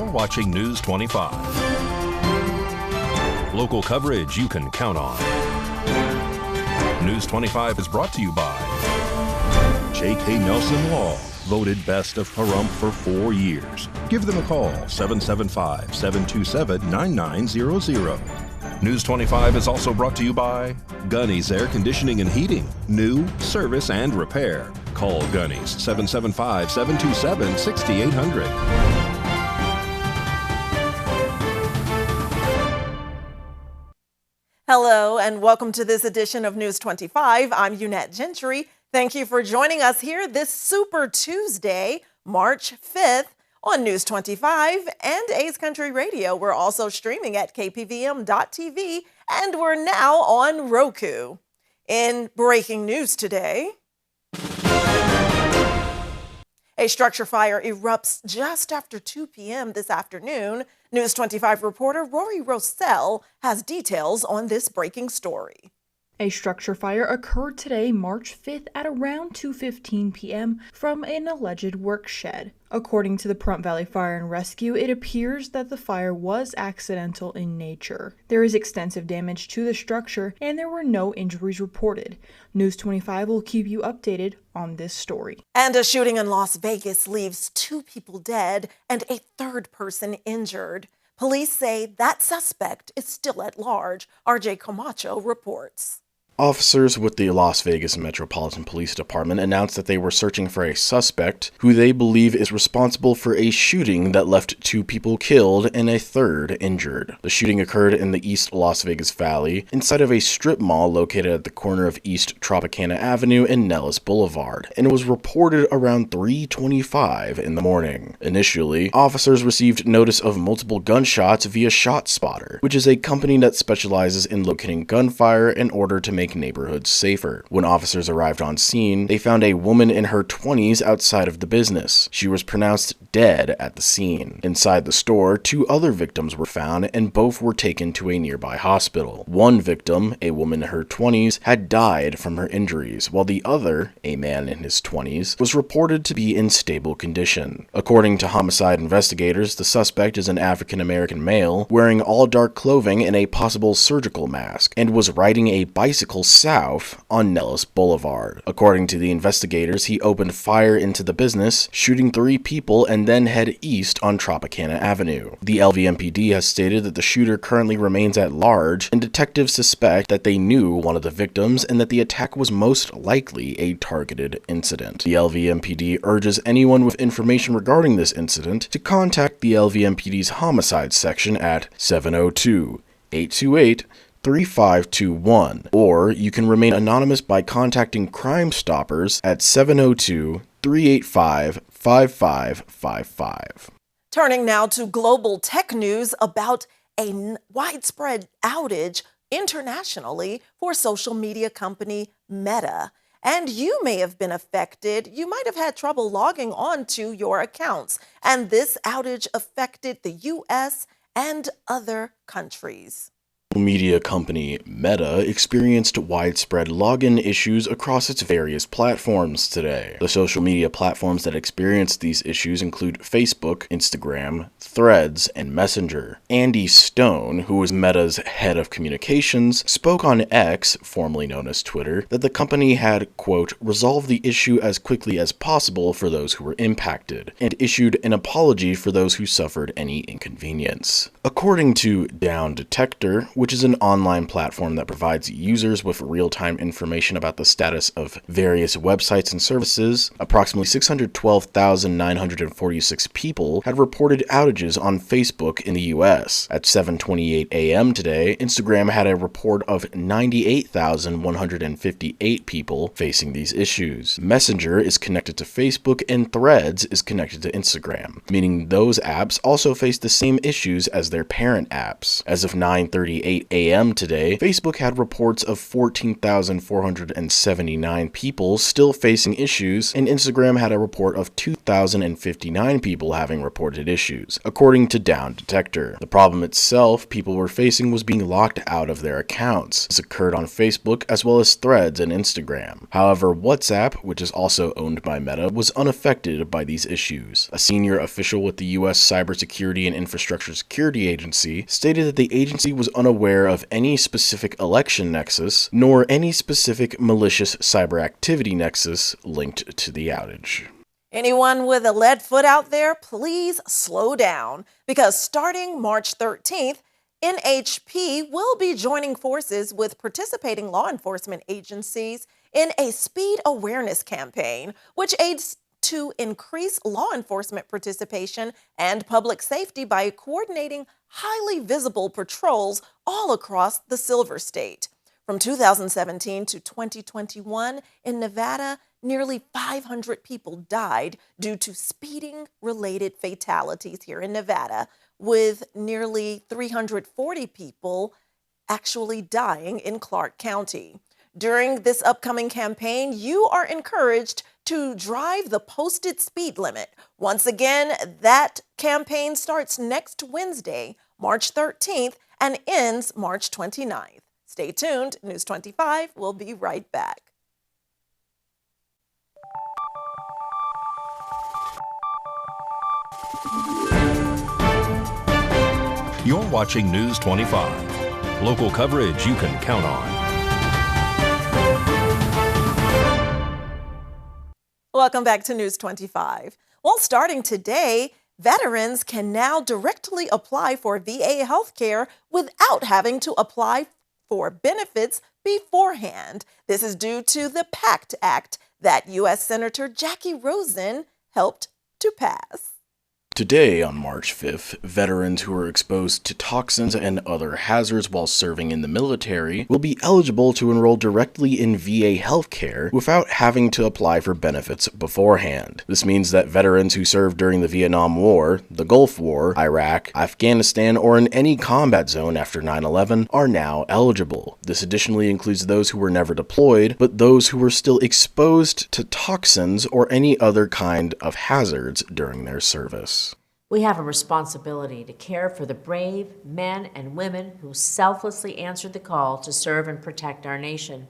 You're watching News 25. Local coverage you can count on. News 25 is brought to you by J.K. Nelson Law, voted best of Pahrump for 4 years. Give them a call, 775-727-9900. News 25 is also brought to you by Gunny's Air Conditioning and Heating. New, service, and repair. Call Gunny's, 775-727-6800. Hello and welcome to this edition of News 25. I'm Unette Gentry. Thank you for joining us here this Super Tuesday, March 5th on News 25 and A's Country Radio. We're also streaming at KPVM.TV and we're now on Roku. In breaking news today, a structure fire erupts just after 2 p.m. this afternoon. News 25 reporter Rory Rosell has details on this breaking story. A structure fire occurred today, March 5th at around 2:15 p.m. from an alleged work shed. According to the Pahrump Valley Fire and Rescue, it appears that the fire was accidental in nature. There is extensive damage to the structure and there were no injuries reported. News 25 will keep you updated on this story. And a shooting in Las Vegas leaves 2 people dead and a 3rd person injured. Police say that suspect is still at large. RJ Camacho reports. Officers with the Las Vegas Metropolitan Police Department announced that they were searching for a suspect who they believe is responsible for a shooting that left 2 people killed and a 3rd injured. The shooting occurred in the East Las Vegas Valley, inside of a strip mall located at the corner of East Tropicana Avenue and Nellis Boulevard, and it was reported around 3:25 in the morning. Initially, officers received notice of multiple gunshots via ShotSpotter, which is a company that specializes in locating gunfire in order to make neighborhoods safer. When officers arrived on scene, they found a woman in her 20s outside of the business. She was pronounced dead at the scene. Inside the store, 2 other victims were found and both were taken to a nearby hospital. One victim, a woman in her 20s, had died from her injuries, while the other, a man in his 20s, was reported to be in stable condition. According to homicide investigators, the suspect is an African-American male wearing all dark clothing and a possible surgical mask and was riding a bicycle south on Nellis Boulevard. According to the investigators, he opened fire into the business, shooting 3 people and then head east on Tropicana Avenue. The LVMPD has stated that the shooter currently remains at large and detectives suspect that they knew one of the victims and that the attack was most likely a targeted incident. The LVMPD urges anyone with information regarding this incident to contact the LVMPD's homicide section at 702-828-3521, or you can remain anonymous by contacting Crime Stoppers at 702-385-5555. Turning now to global tech news about a widespread outage internationally for social media company Meta. And you may have been affected. You might have had trouble logging on to your accounts. And this outage affected the U.S. and other countries. Media company Meta experienced widespread login issues across its various platforms today. The social media platforms that experienced these issues include Facebook, Instagram, Threads, and Messenger. Andy Stone, who was Meta's head of communications, spoke on X, formerly known as Twitter, that the company had, quote, resolved the issue as quickly as possible for those who were impacted, and issued an apology for those who suffered any inconvenience. According to Down Detector, which is an online platform that provides users with real-time information about the status of various websites and services, approximately 612,946 people had reported outages on Facebook in the US. At 7:28 a.m. today, Instagram had a report of 98,158 people facing these issues. Messenger is connected to Facebook and Threads is connected to Instagram, meaning those apps also face the same issues as their parent apps. As of 9:38 a.m. today, Facebook had reports of 14,479 people still facing issues, and Instagram had a report of 2,000 1,059 people having reported issues, according to Down Detector. The problem itself people were facing was being locked out of their accounts. This occurred on Facebook as well as Threads and Instagram. However, WhatsApp, which is also owned by Meta, was unaffected by these issues. A senior official with the U.S. Cybersecurity and Infrastructure Security Agency stated that the agency was unaware of any specific election nexus, nor any specific malicious cyber activity nexus linked to the outage. Anyone with a lead foot out there, please slow down, because starting March 13th, NHP will be joining forces with participating law enforcement agencies in a speed awareness campaign, which aids to increase law enforcement participation and public safety by coordinating highly visible patrols all across the Silver State. From 2017 to 2021, in Nevada, nearly 500 people died due to speeding-related fatalities here in Nevada, with nearly 340 people actually dying in Clark County. During this upcoming campaign, you are encouraged to drive the posted speed limit. Once again, that campaign starts next Wednesday, March 13th, and ends March 29th. Stay tuned. News 25 will be right back. You're watching News 25. Local coverage you can count on. Welcome back to News 25. Well, starting today, veterans can now directly apply for VA healthcare without having to apply for benefits beforehand. This is due to the PACT Act that U.S. Senator Jackie Rosen helped to pass. Today, on March 5th, veterans who are exposed to toxins and other hazards while serving in the military will be eligible to enroll directly in VA healthcare without having to apply for benefits beforehand. This means that veterans who served during the Vietnam War, the Gulf War, Iraq, Afghanistan, or in any combat zone after 9/11 are now eligible. This additionally includes those who were never deployed, but those who were still exposed to toxins or any other kind of hazards during their service. We have a responsibility to care for the brave men and women who selflessly answered the call to serve and protect our nation.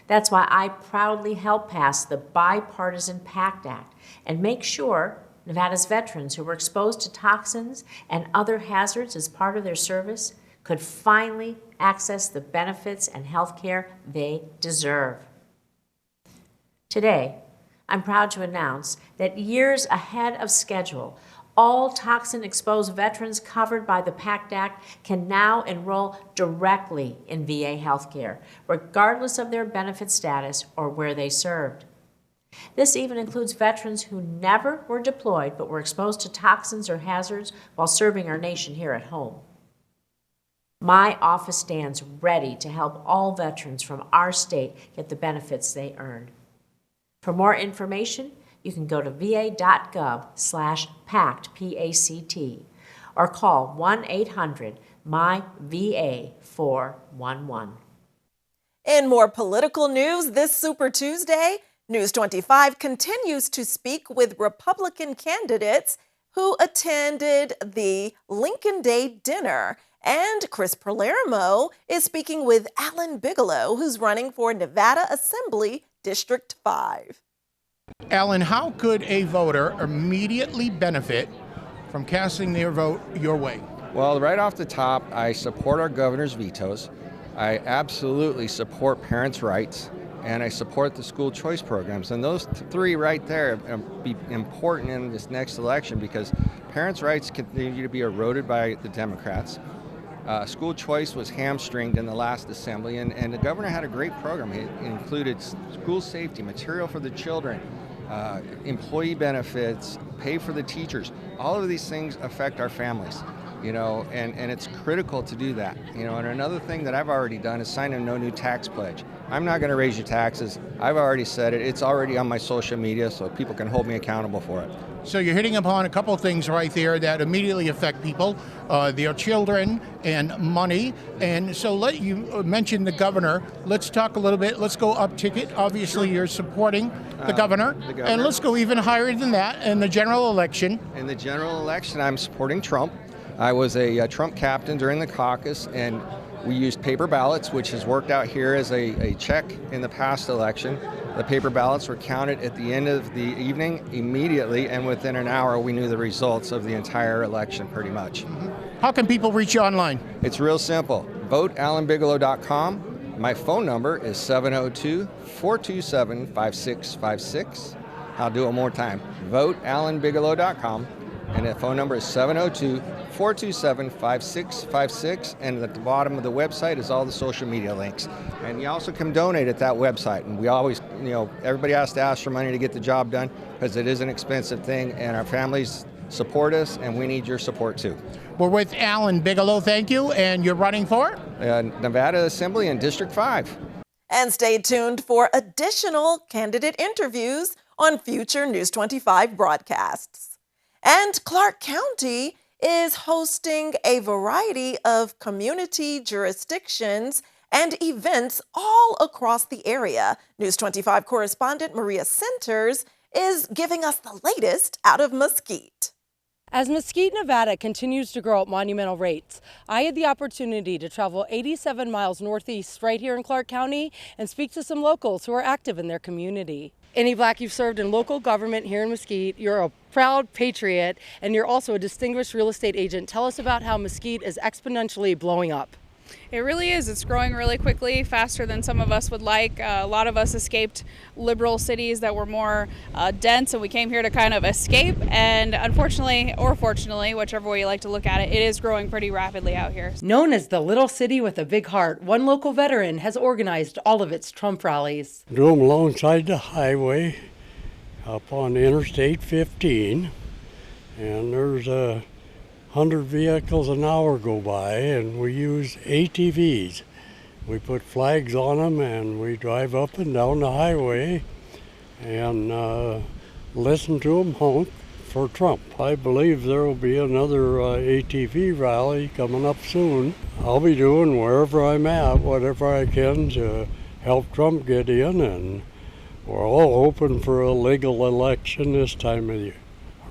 That's why I proudly helped pass the bipartisan PACT Act and make sure Nevada's veterans who were exposed to toxins and other hazards as part of their service could finally access the benefits and health care they deserve. Today, I'm proud to announce that years ahead of schedule, all toxin-exposed veterans covered by the PACT Act can now enroll directly in VA healthcare, regardless of their benefit status or where they served. This even includes veterans who never were deployed but were exposed to toxins or hazards while serving our nation here at home. My office stands ready to help all veterans from our state get the benefits they earned. For more information, you can go to va.gov/PACT, P-A-C-T, or call 1-800-MY-VA-411. In more political news this Super Tuesday, News 25 continues to speak with Republican candidates who attended the Lincoln Day dinner. And Chris Palermo is speaking with Alan Bigalow, who's running for Nevada Assembly District 5. Alan, how could a voter immediately benefit from casting their vote your way? Well, right off the top, I support our governor's vetoes. I absolutely support parents' rights, and I support the school choice programs. And those three right there be important in this next election because parents' rights continue to be eroded by the Democrats. School choice was hamstringed in the last assembly, and the governor had a great program. It included school safety, material for the children, employee benefits, pay for the teachers. All of these things affect our families, and it's critical to do that. And another thing that I've already done is sign a no new tax pledge. I'm not going to raise your taxes. I've already said it. It's already on my social media, so people can hold me accountable for it. So you're hitting upon a couple of things right there that immediately affect people, their children and money. And so you mentioned the governor. Let's talk a little bit. Let's go up ticket. Obviously, you're supporting the governor. And let's go even higher than that in the general election. In the general election, I'm supporting Trump. I was a Trump captain during the caucus, and we used paper ballots, which has worked out here as a check in the past election. The paper ballots were counted at the end of the evening immediately, and within an hour we knew the results of the entire election pretty much. How can people reach you online? It's real simple. VoteAlanBigalow.com. My phone number is 702-427-5656. I'll do it one more time. VoteAlanBigalow.com. And the phone number is 702-427-5656. And at the bottom of the website is all the social media links. And you also can donate at that website. And we always, everybody has to ask for money to get the job done because it is an expensive thing. And our families support us, and we need your support too. We're with Alan Bigalow. Thank you. And you're running for? Nevada Assembly in District 5. And stay tuned for additional candidate interviews on future News 25 broadcasts. And Clark County is hosting a variety of community jurisdictions and events all across the area. News 25 correspondent Maria Centers is giving us the latest out of Mesquite. As Mesquite, Nevada continues to grow at monumental rates, I had the opportunity to travel 87 miles northeast right here in Clark County and speak to some locals who are active in their community. Annie Black, you've served in local government here in Mesquite. You're a proud patriot, and you're also a distinguished real estate agent. Tell us about how Mesquite is exponentially blowing up. It really is. It's growing really quickly, faster than some of us would like. A lot of us escaped liberal cities that were more dense, and we came here to kind of escape. And unfortunately, or fortunately, whichever way you like to look at it, it is growing pretty rapidly out here. Known as the little city with a big heart, one local veteran has organized all of its Trump rallies. Do them alongside the highway up on Interstate 15, and there's 100 vehicles an hour go by, and we use ATVs. We put flags on them, and we drive up and down the highway and listen to them honk for Trump. I believe there will be another ATV rally coming up soon. I'll be doing wherever I'm at, whatever I can to help Trump get in, and we're all hoping for a legal election this time of year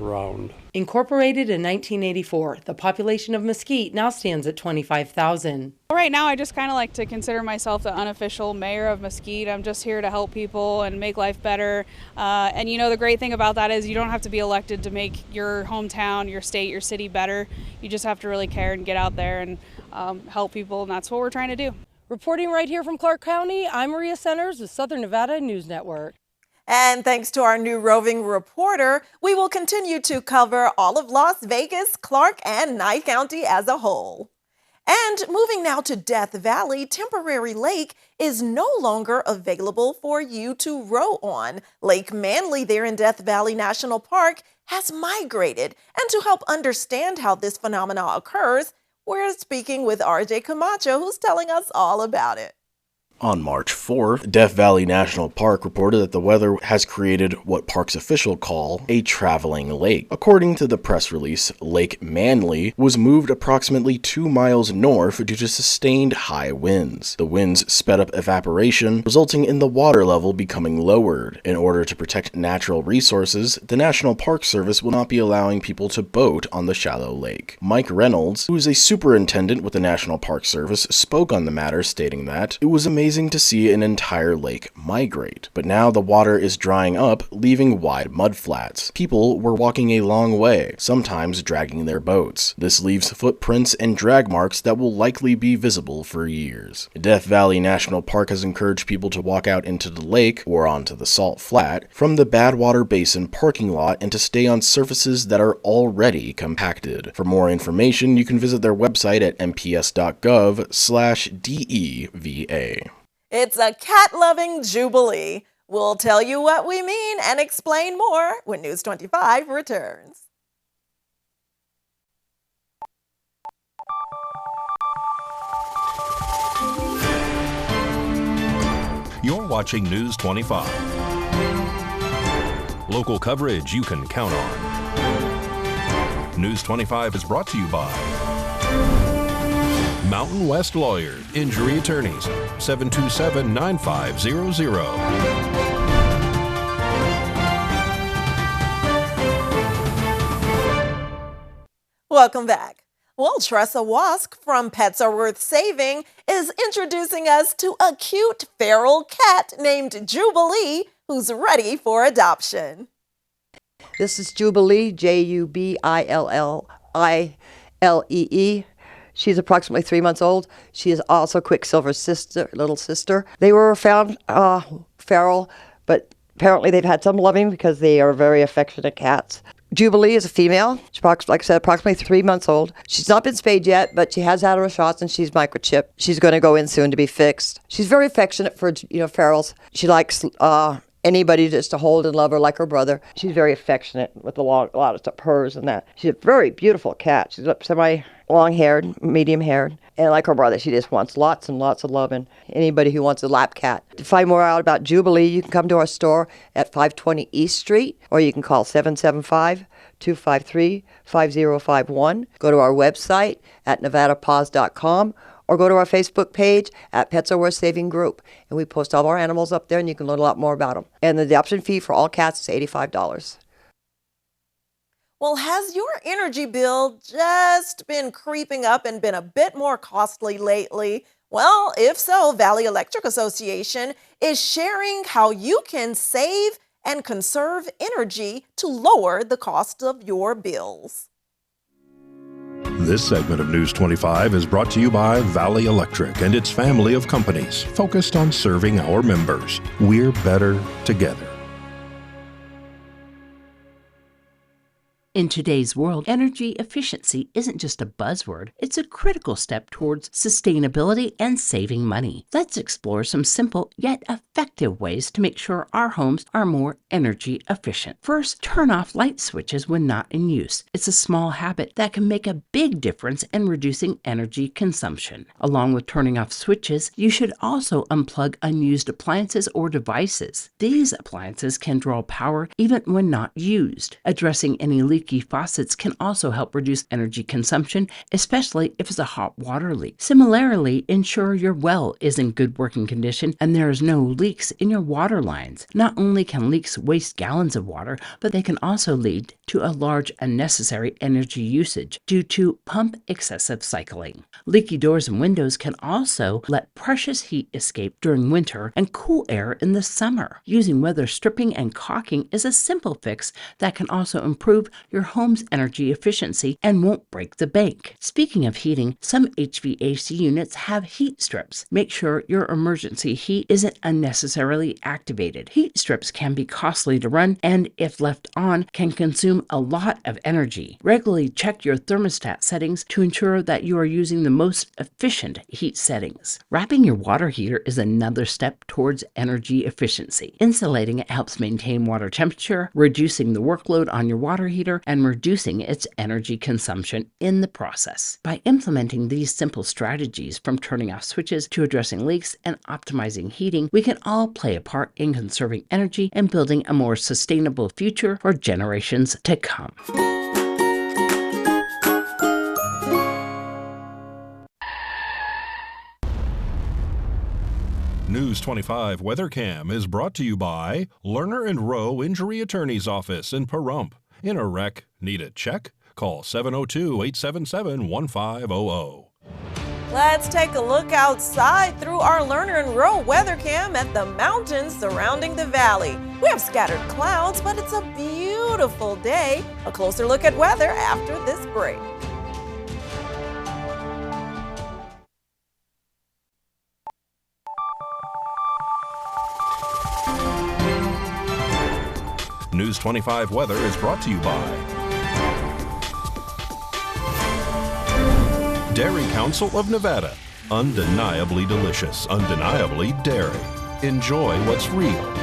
around. Incorporated in 1984, the population of Mesquite now stands at 25,000. Right now, I just kind of like to consider myself the unofficial mayor of Mesquite. I'm just here to help people and make life better. And the great thing about that is you don't have to be elected to make your hometown, your state, your city better. You just have to really care and get out there and help people, and that's what we're trying to do. Reporting right here from Clark County, I'm Maria Centers with Southern Nevada News Network. And thanks to our new roving reporter, we will continue to cover all of Las Vegas, Clark, and Nye County as a whole. And moving now to Death Valley, Temporary Lake is no longer available for you to row on. Lake Manly there in Death Valley National Park has migrated. And to help understand how this phenomenon occurs, we're speaking with RJ Camacho, who's telling us all about it. On March 4th, Death Valley National Park reported that the weather has created what parks officials call a traveling lake. According to the press release, Lake Manly was moved approximately 2 miles north due to sustained high winds. The winds sped up evaporation, resulting in the water level becoming lowered. In order to protect natural resources, the National Park Service will not be allowing people to boat on the shallow lake. Mike Reynolds, who is a superintendent with the National Park Service, spoke on the matter, stating that it was amazing to see an entire lake migrate, but now the water is drying up, leaving wide mudflats. People were walking a long way, sometimes dragging their boats. This leaves footprints and drag marks that will likely be visible for years. Death Valley National Park has encouraged people to walk out into the lake or onto the salt flat from the Badwater Basin parking lot and to stay on surfaces that are already compacted. For more information, you can visit their website at mps.gov/DEVA. It's a cat-loving jubilee. We'll tell you what we mean and explain more when News 25 returns. You're watching News 25. Local coverage you can count on. News 25 is brought to you by Mountain West Lawyers, Injury Attorneys, 727-9500. Welcome back. Well, Tressa Wask from Pets Are Worth Saving is introducing us to a cute feral cat named Jubilee who's ready for adoption. This is Jubilee, Jubillee. She's approximately 3 months old. She is also Quicksilver's little sister. They were found feral, but apparently they've had some loving because they are very affectionate cats. Jubilee is a female. She's, like I said, approximately 3 months old. She's not been spayed yet, but she has had her shots and she's microchipped. She's going to go in soon to be fixed. She's very affectionate for, ferals. She likes anybody just to hold and love her like her brother. She's very affectionate with a lot of stuff, purrs and that. She's a very beautiful cat. She's semi-long-haired, medium-haired. And like her brother, she just wants lots and lots of loving. Anybody who wants a lap cat. To find more out about Jubilee, you can come to our store at 520 East Street, or you can call 775-253-5051. Go to our website at nevadapaws.com, or go to our Facebook page at Pets Are Worth Saving Group. And we post all our animals up there, and you can learn a lot more about them. And the adoption fee for all cats is $85. Well, has your energy bill just been creeping up and been a bit more costly lately? Well, if so, Valley Electric Association is sharing how you can save and conserve energy to lower the cost of your bills. This segment of News 25 is brought to you by Valley Electric and its family of companies focused on serving our members. We're better together. In today's world, energy efficiency isn't just a buzzword, it's a critical step towards sustainability and saving money. Let's explore some simple yet effective ways to make sure our homes are more energy efficient. First, turn off light switches when not in use. It's a small habit that can make a big difference in reducing energy consumption. Along with turning off switches, you should also unplug unused appliances or devices. These appliances can draw power even when not used. Addressing any leaks faucets can also help reduce energy consumption, especially if it's a hot water leak. Similarly, ensure your well is in good working condition and there is no leaks in your water lines. Not only can leaks waste gallons of water, but they can also lead to a large unnecessary energy usage due to pump excessive cycling. Leaky doors and windows can also let precious heat escape during winter and cool air in the summer. Using weather stripping and caulking is a simple fix that can also improve your home's energy efficiency and won't break the bank. Speaking of heating, some HVAC units have heat strips. Make sure your emergency heat isn't unnecessarily activated. Heat strips can be costly to run and, if left on, can consume a lot of energy. Regularly check your thermostat settings to ensure that you are using the most efficient heat settings. Wrapping your water heater is another step towards energy efficiency. Insulating it helps maintain water temperature, reducing the workload on your water heater, and reducing its energy consumption in the process. By implementing these simple strategies, from turning off switches to addressing leaks and optimizing heating, we can all play a part in conserving energy and building a more sustainable future for generations to come. News 25 Weather Cam is brought to you by Lerner and Rowe Injury Attorney's Office in Pahrump. In a wreck, need a check? Call 702-877-1500. Let's take a look outside through our Lerner and Rowe weather cam at the mountains surrounding the valley. We have scattered clouds, but it's a beautiful day. A closer look at weather after this break. News 25 weather is brought to you by Dairy Council of Nevada. Undeniably delicious, undeniably dairy. Enjoy what's real.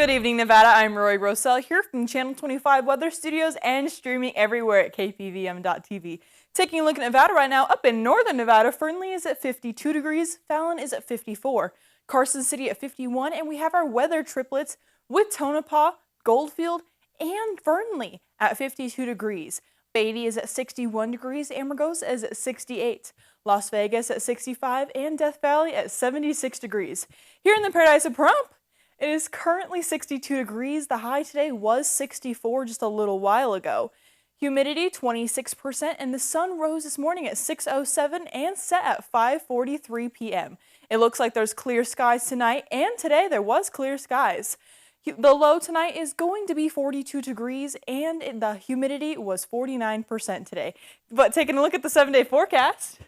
Good evening, Nevada. I'm Roy Rosell here from Channel 25 Weather Studios and streaming everywhere at KPVM.TV. Taking a look at Nevada right now, up in northern Nevada, Fernley is at 52 degrees, Fallon is at 54, Carson City at 51, and we have our weather triplets with Tonopah, Goldfield, and Fernley at 52 degrees. Beatty is at 61 degrees, Amargosa is at 68, Las Vegas at 65, and Death Valley at 76 degrees. Here in the paradise of Pahrump, it is currently 62 degrees. The high today was 64 just a little while ago. Humidity 26%, and the sun rose this morning at 6:07 and set at 5:43 p.m. It looks like there's clear skies tonight, and today there was clear skies. The low tonight is going to be 42 degrees, and the humidity was 49% today. But taking a look at the 7-day forecast,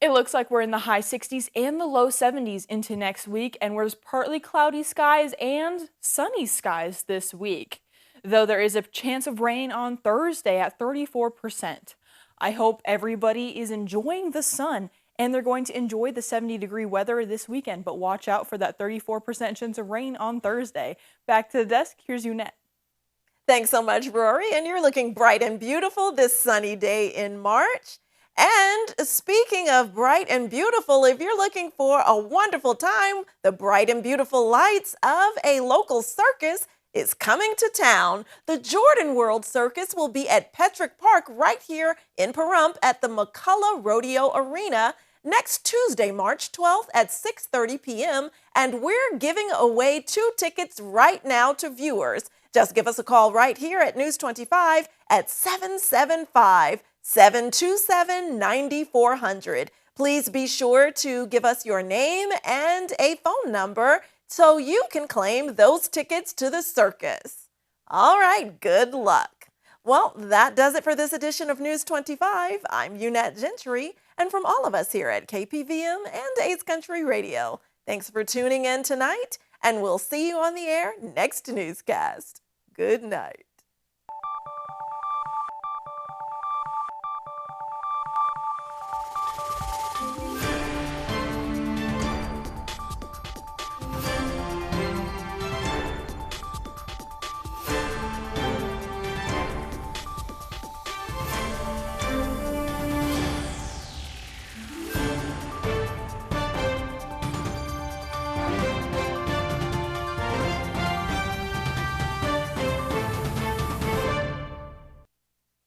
it looks like we're in the high 60s and the low 70s into next week, and there's partly cloudy skies and sunny skies this week, though there is a chance of rain on Thursday at 34%. I hope everybody is enjoying the sun, and they're going to enjoy the 70-degree weather this weekend, but watch out for that 34% chance of rain on Thursday. Back to the desk, here's Unette. Thanks so much, Rory, and you're looking bright and beautiful this sunny day in March. And speaking of bright and beautiful, if you're looking for a wonderful time, the bright and beautiful lights of a local circus is coming to town. The Jordan World Circus will be at Petrick Park right here in Pahrump at the McCullough Rodeo Arena next Tuesday, March 12th at 6:30 p.m. And we're giving away 2 tickets right now to viewers. Just give us a call right here at News 25 at 775-727-9400. Please be sure to give us your name and a phone number so you can claim those tickets to the circus. All right, good luck. Well, that does it for this edition of News 25. I'm Unette Gentry, and from all of us here at KPVM and A's Country Radio, thanks for tuning in tonight, and we'll see you on the air next newscast. Good night.